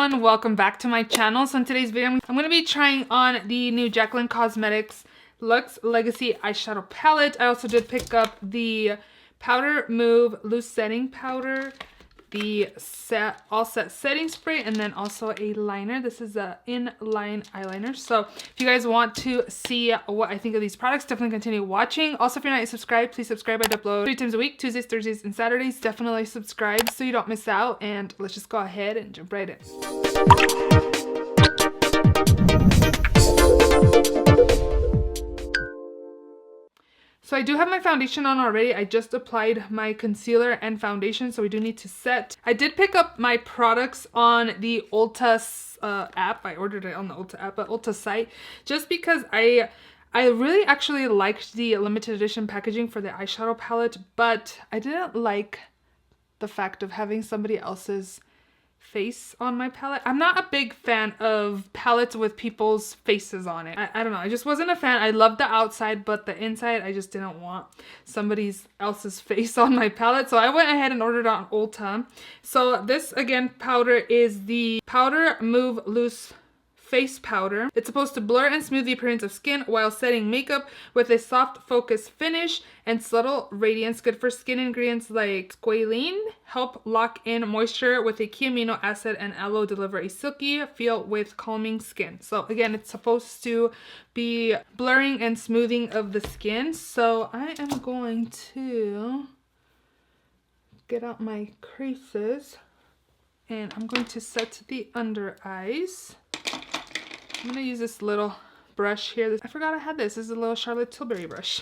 everyone, welcome back to my channel. So in today's video I'm going to be trying on the new Jaclyn Cosmetics Luxe Legacy Eyeshadow Palette. I also did pick up the Powder Move Loose Setting Powder, the All Set Setting Spray, and then also a liner. This is a inline eyeliner. So if you guys want to see what I think of these products, definitely continue watching. Also, if you're not yet subscribed, please subscribe. I upload 3 times a week, Tuesdays, Thursdays, and Saturdays. Definitely subscribe so you don't miss out. And let's just go ahead and jump right in. So I do have my foundation on already. I just applied my concealer and foundation, so we do need to set. I did pick up my products on the Ulta app. I ordered it on the Ulta app, but Ulta site, just because I really actually liked the limited edition packaging for the eyeshadow palette, but I didn't like the fact of having somebody else's face on my palette. I'm not a big fan of palettes with people's faces on it. I don't know. I just wasn't a fan. I loved the outside, but the inside, I just didn't want somebody else's face on my palette. So I went ahead and ordered on Ulta. So this, again, powder is the Powder Move Loose Face Powder. It's supposed to blur and smooth the appearance of skin while setting makeup with a soft focus finish and subtle radiance. Good for skin ingredients like squalene. Help lock in moisture with a key amino acid, and aloe deliver a silky feel with calming skin. So again, it's supposed to be blurring and smoothing of the skin. So I am going to get out my creases and I'm going to set the under eyes. I'm going to use this little brush here. I forgot I had this. This is a little Charlotte Tilbury brush.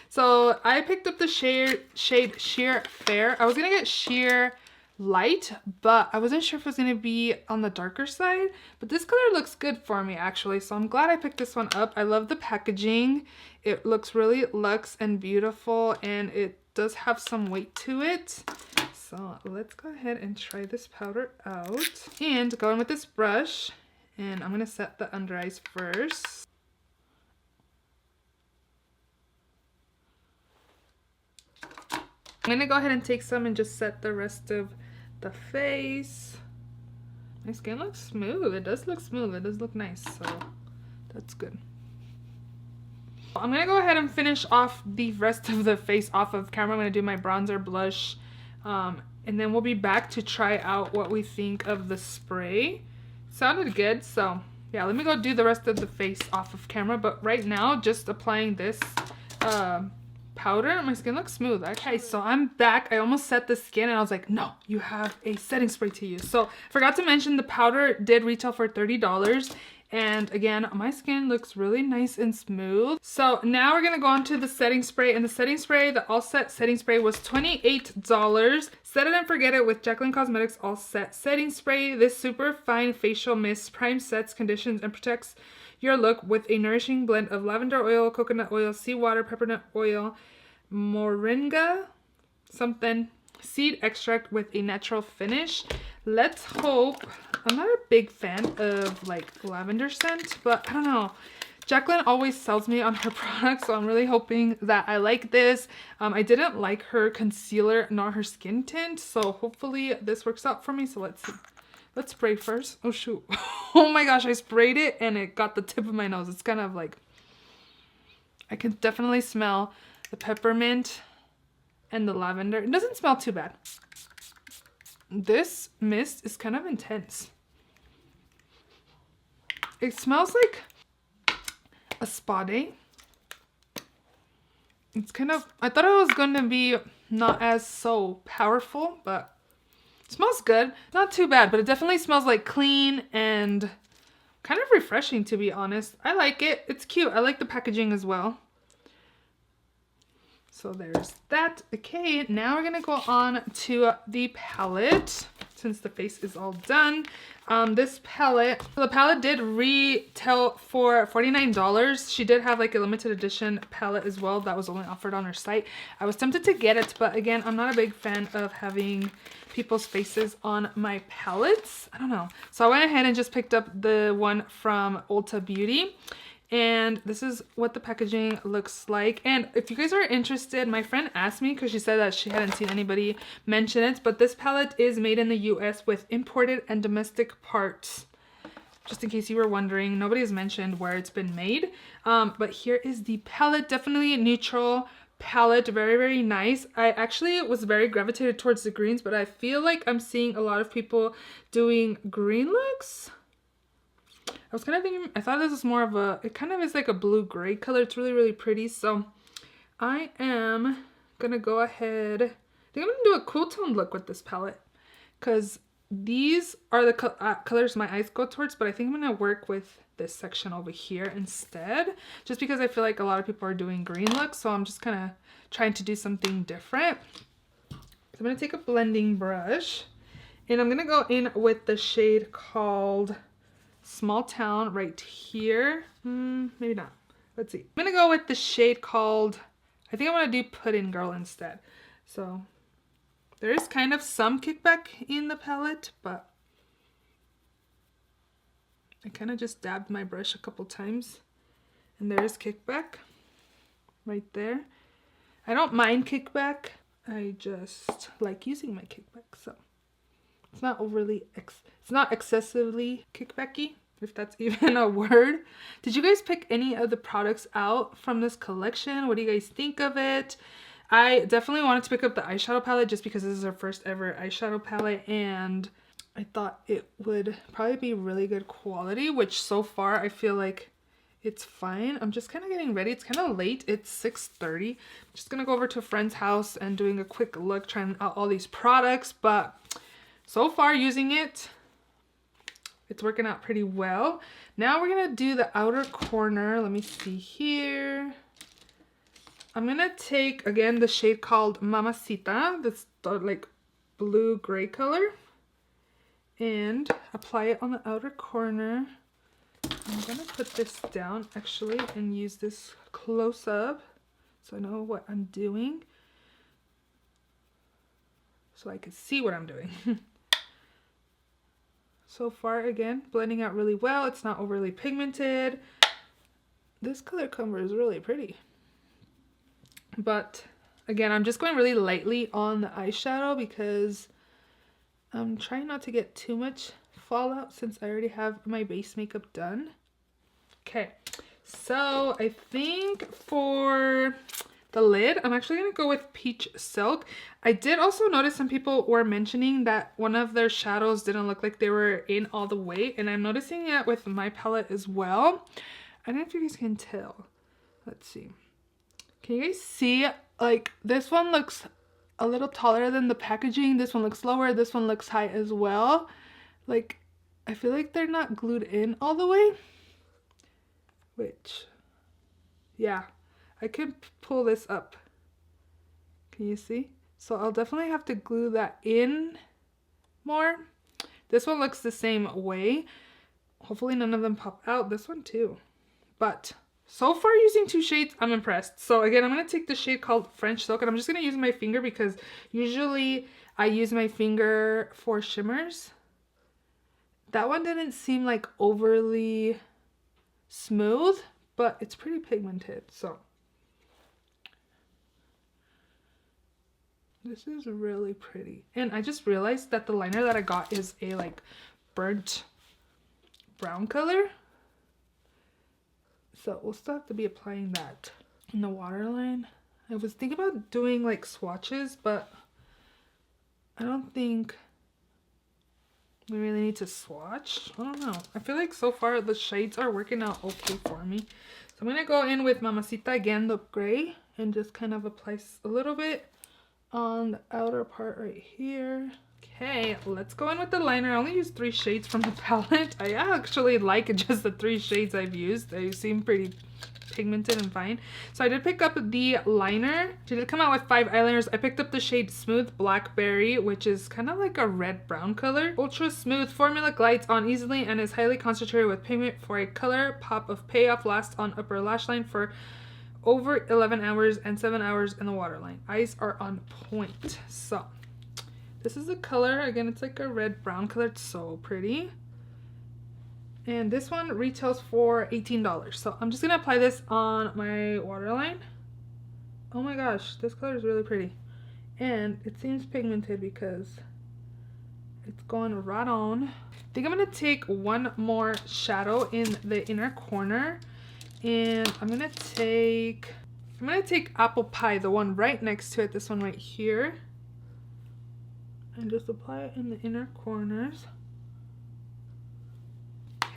So I picked up the shade Sheer Fair. I was going to get Sheer Light, but I wasn't sure if it was going to be on the darker side. But this color looks good for me, actually. So I'm glad I picked this one up. I love the packaging. It looks really luxe and beautiful, and it does have some weight to it. So let's go ahead and try this powder out. And go in with this brush. And I'm going to set the under eyes first. I'm going to go ahead and take some and just set the rest of the face. My skin looks smooth. It does look smooth. It does look nice. So that's good. I'm going to go ahead and finish off the rest of the face off of camera. I'm going to do my bronzer, blush, and then we'll be back to try out what we think of the spray. Sounded good, so yeah, let me go do the rest of the face off of camera. But right now, just applying this powder, my skin looks smooth. Okay, so I'm back. I almost set the skin and I was like, no, you have a setting spray to use. So I forgot to mention the powder did retail for $30. And again, my skin looks really nice and smooth. So now we're going to go on to the setting spray. And the setting spray, the All Set setting spray was $28. Set it and forget it with Jaclyn Cosmetics All Set setting spray. This super fine facial mist primes, sets, conditions, and protects your look with a nourishing blend of lavender oil, coconut oil, seawater, peppermint oil, moringa, something, seed extract with a natural finish. Let's hope. I'm not a big fan of like lavender scent, but I don't know. Jaclyn always sells me on her products, so I'm really hoping that I like this. I didn't like her concealer nor her skin tint, so hopefully this works out for me. So let's see. Let's spray first. Oh shoot. Oh my gosh, I sprayed it and it got the tip of my nose. It's kind of like, I can definitely smell the peppermint and the lavender. It doesn't smell too bad. This mist is kind of intense. It smells like a spa day. It's kind of, I thought it was going to be not as so powerful, but it smells good. Not too bad, but it definitely smells like clean and kind of refreshing, to be honest. I like it. It's cute. I like the packaging as well. So there's that. Okay, now we're going to go on to the palette since the face is all done. This palette, the palette did retail for $49. She did have like a limited edition palette as well that was only offered on her site. I was tempted to get it, but again, I'm not a big fan of having people's faces on my palettes. I don't know. So I went ahead and just picked up the one from Ulta Beauty. And this is what the packaging looks like. And if you guys are interested, my friend asked me because she said that she hadn't seen anybody mention it, but this palette is made in the US with imported and domestic parts. Just in case you were wondering, nobody has mentioned where it's been made. But here is the palette. Definitely a neutral palette. Very, very nice. I actually was very gravitated towards the greens, but I feel like I'm seeing a lot of people doing green looks. I was kind of thinking, I thought this was more of a, it kind of is like a blue-gray color. It's really, really pretty. So I am going to go ahead. I think I'm going to do a cool tone look with this palette because these are the colors my eyes go towards, but I think I'm going to work with this section over here instead, just because I feel like a lot of people are doing green looks, so I'm just kind of trying to do something different. So I'm going to take a blending brush, and I'm going to go in with the shade called Small Town right here. Maybe not. Let's see. I'm going to go with the shade called, I think I'm going to do Pudding Girl instead. So there is kind of some kickback in the palette, but I kind of just dabbed my brush a couple times and there's kickback right there. I don't mind kickback. I just like using my kickback, so it's not overly, it's not excessively kickbacky, if that's even a word. Did you guys pick any of the products out from this collection? What do you guys think of it? I definitely wanted to pick up the eyeshadow palette just because this is our first ever eyeshadow palette, and I thought it would probably be really good quality, which so far I feel like it's fine. I'm just kind of getting ready. It's kind of late. It's 6:30. I'm just going to go over to a friend's house and doing a quick look, trying out all these products, but so far using it, it's working out pretty well. Now we're going to do the outer corner. Let me see here. I'm going to take, again, the shade called Mamacita, this like blue-gray color, and apply it on the outer corner. I'm going to put this down, actually, and use this close-up so I know what I'm doing, so I can see what I'm doing. So far, again, blending out really well. It's not overly pigmented. This color combo is really pretty. But again, I'm just going really lightly on the eyeshadow because I'm trying not to get too much fallout since I already have my base makeup done. Okay, so I think for the lid, I'm actually going to go with Peach Silk. I did also notice some people were mentioning that one of their shadows didn't look like they were in all the way, and I'm noticing it with my palette as well. I don't know if you guys can tell. Let's see. Can you guys see, like, this one looks a little taller than the packaging. This one looks lower. This one looks high as well. Like, I feel like they're not glued in all the way. Which, yeah, I could pull this up. Can you see? So I'll definitely have to glue that in more. This one looks the same way. Hopefully none of them pop out. This one too. But so far using two shades, I'm impressed. So again, I'm going to take the shade called French Silk, and I'm just going to use my finger because usually I use my finger for shimmers. That one didn't seem like overly smooth, but it's pretty pigmented. So this is really pretty. And I just realized that the liner that I got is a like burnt brown color. So we'll still have to be applying that in the waterline. I was thinking about doing like swatches, but I don't think we really need to swatch. I don't know. I feel like so far the shades are working out okay for me. So I'm going to go in with Mamacita again, the gray, and just kind of apply a little bit on the outer part right here. Okay, let's go in with the liner. I only used 3 shades from the palette. I actually like just the 3 shades I've used. They seem pretty pigmented and fine. So I did pick up the liner. She did come out with 5 eyeliners. I picked up the shade Smooth Blackberry, which is kind of like a red-brown color. Ultra smooth formula glides on easily and is highly concentrated with pigment for a color pop of payoff. Lasts on upper lash line for over 11 hours and 7 hours in the waterline. Eyes are on point. So this is the color. Again, it's like a red-brown color. It's so pretty. And this one retails for $18. So I'm just gonna apply this on my waterline. Oh my gosh, this color is really pretty. And it seems pigmented because it's going right on. I think I'm gonna take one more shadow in the inner corner, and I'm gonna take Apple Pie, the one right next to it, this one right here, and just apply it in the inner corners.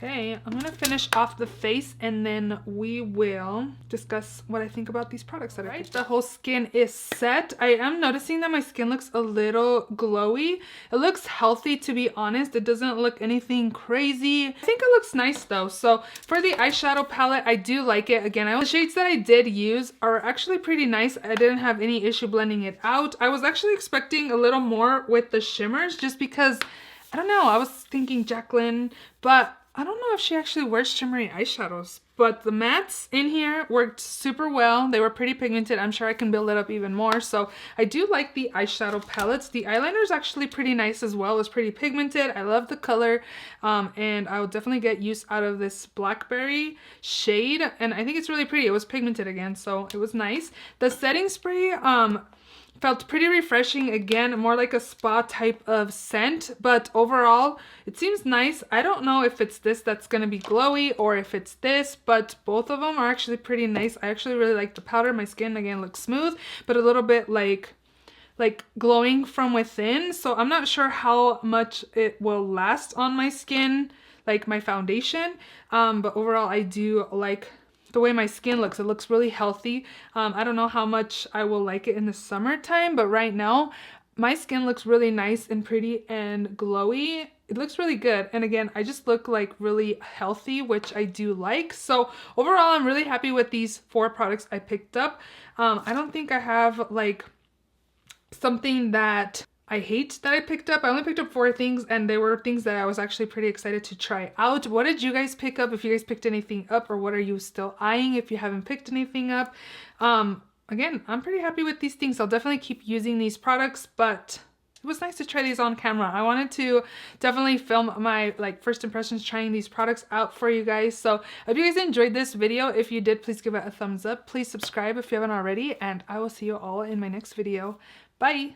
Okay, I'm gonna finish off the face and then we will discuss what I think about these products that I picked. The whole skin is set. I am noticing that my skin looks a little glowy. It looks healthy, to be honest. It doesn't look anything crazy. I think it looks nice though. So for the eyeshadow palette, I do like it. Again, the shades that I did use are actually pretty nice. I didn't have any issue blending it out. I was actually expecting a little more with the shimmers just because, I don't know, I was thinking Jaclyn, but I don't know if she actually wears shimmery eyeshadows, but the mattes in here worked super well. They were pretty pigmented. I'm sure I can build it up even more. So I do like the eyeshadow palettes. The eyeliner is actually pretty nice as well. It's pretty pigmented. I love the color, and I will definitely get use out of this blackberry shade. And I think it's really pretty. It was pigmented again, so it was nice. The setting spray, felt pretty refreshing. Again, more like a spa type of scent, but overall it seems nice. I don't know if it's this that's gonna be glowy or if it's this, but both of them are actually pretty nice. I actually really like the powder. My skin again looks smooth, but a little bit like glowing from within. So I'm not sure how much it will last on my skin, like my foundation, but overall I do like the way my skin looks. It looks really healthy. I don't know how much I will like it in the summertime, but right now my skin looks really nice and pretty and glowy. It looks really good. And again, I just look like really healthy, which I do like. So overall, I'm really happy with these 4 products I picked up. I don't think I have like something that I hate that I picked up. I only picked up 4 things, and they were things that I was actually pretty excited to try out. What did you guys pick up? If you guys picked anything up, or what are you still eyeing if you haven't picked anything up? Again, I'm pretty happy with these things. I'll definitely keep using these products, but it was nice to try these on camera. I wanted to definitely film my first impressions trying these products out for you guys. So I hope you guys enjoyed this video. If you did, please give it a thumbs up. Please subscribe if you haven't already, and I will see you all in my next video. Bye!